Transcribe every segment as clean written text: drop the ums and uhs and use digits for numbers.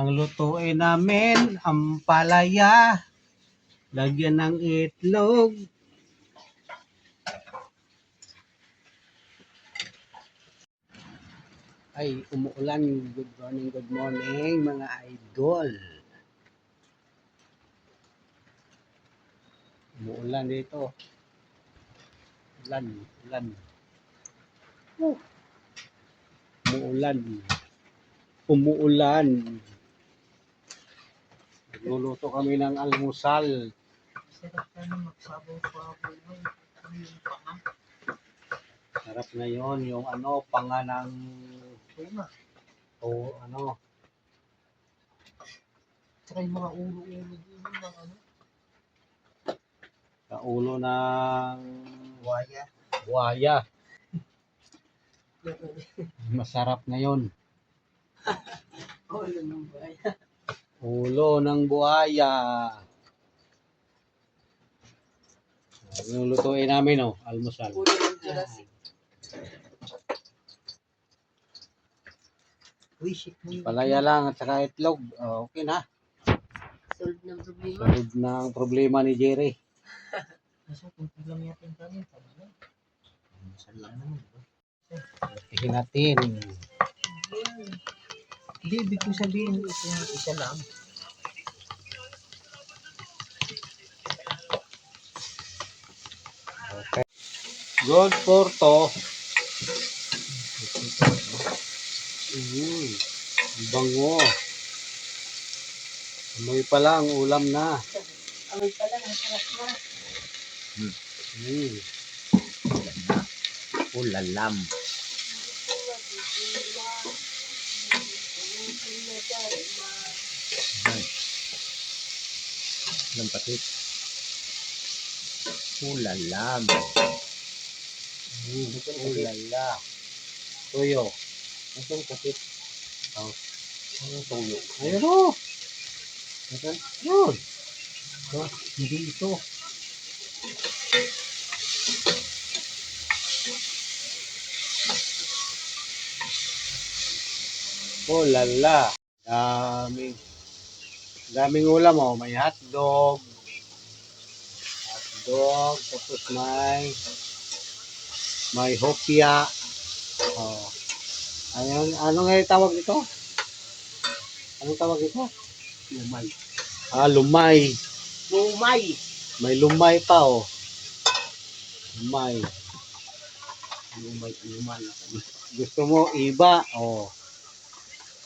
Ang lutuin namin, ang palaya. Lagyan ng itlog. Ay, umuulan. Good morning mga idol. Umuulan dito. Ulan. Umuulan. Nagluluto kami ng almusal. Sarap ka na magsabaw-sabaw ng yung panga. Sarap ngayon yung panga ng Tsaka yung mga ulo-ulo din ng kaulo ng buhaya. Masarap ngayon. ulo ng buhaya. Ulo ng buhaya. Lulutuin namin almusal. Ulo ng Jurassic. Palaya lang at saka itlog. Okay na. Solve ng problema. Solve ng problema ni Jerry. Kaso kung lang natin kami, tama na. Saan lang naman, diba? Tihin natin. Hindi, ibig ko sabihin, isa lang. Okay. Good for to. Bango. Amoy pa lang, ulam na. Amoy pa lang, ang sarap na. Ulalam. Ng patit. Ulalam. Ulala. Tuyo. Itong patit. Ano tuyo? Ayun o. Yun. Hindi ito. Ulala. Daming ulam may hotdog. Tapos may hopya. Ayun, ano nga yung tawag dito? Anong tawag dito? Lumay. Lumay. Lumay. May lumay pa Lumay. Lumay. Gusto mo iba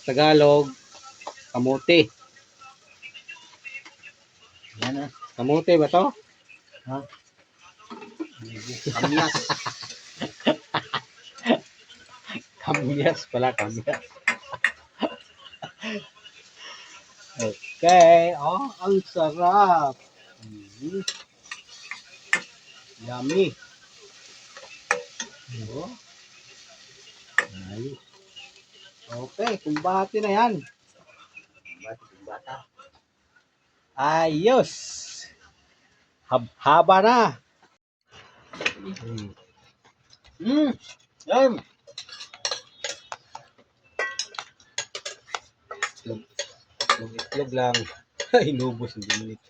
Tagalog, kamote. Yan Kamote ba to? Ha? Kamyas. Kamyas pala, kamyas. Okay, ang sarap. Yummy. Nice. Okay, kumbati na yan. Kumbata. Ayos. Haba na. Yan. Itlog lang. Inubos ng minute.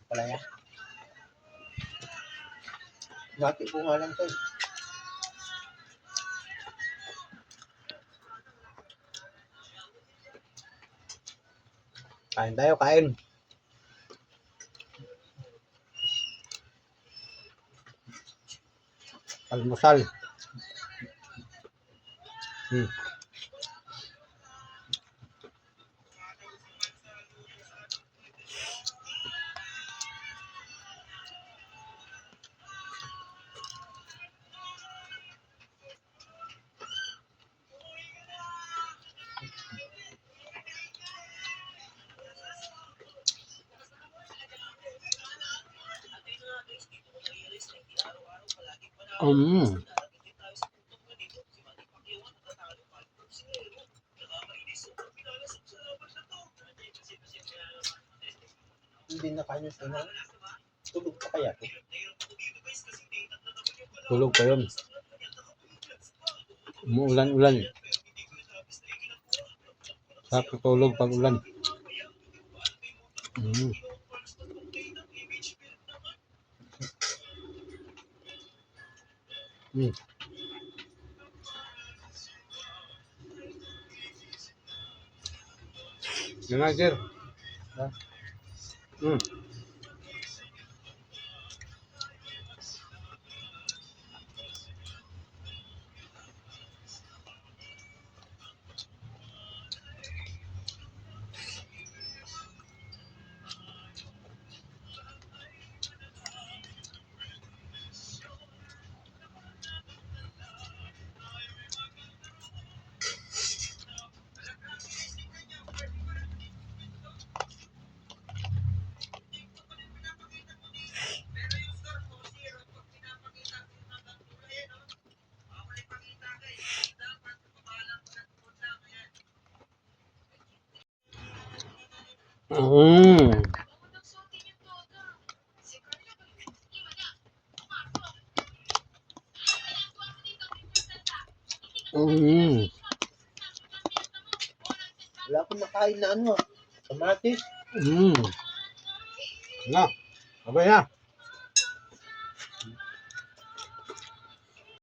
Palaya. Dati po nga lang ito. Kain tayo, kain. Almusal. Hindi na kayo na. Tulog pa kaya ito? Tulog pa yun. Umuulan-ulan. Sarap tutulog pag ulan. Mm. Mm. Yan nga, sir. Mm. Mm. Mm. Wala akong nakain na ano. Kamatis. Mm. Na, abay na.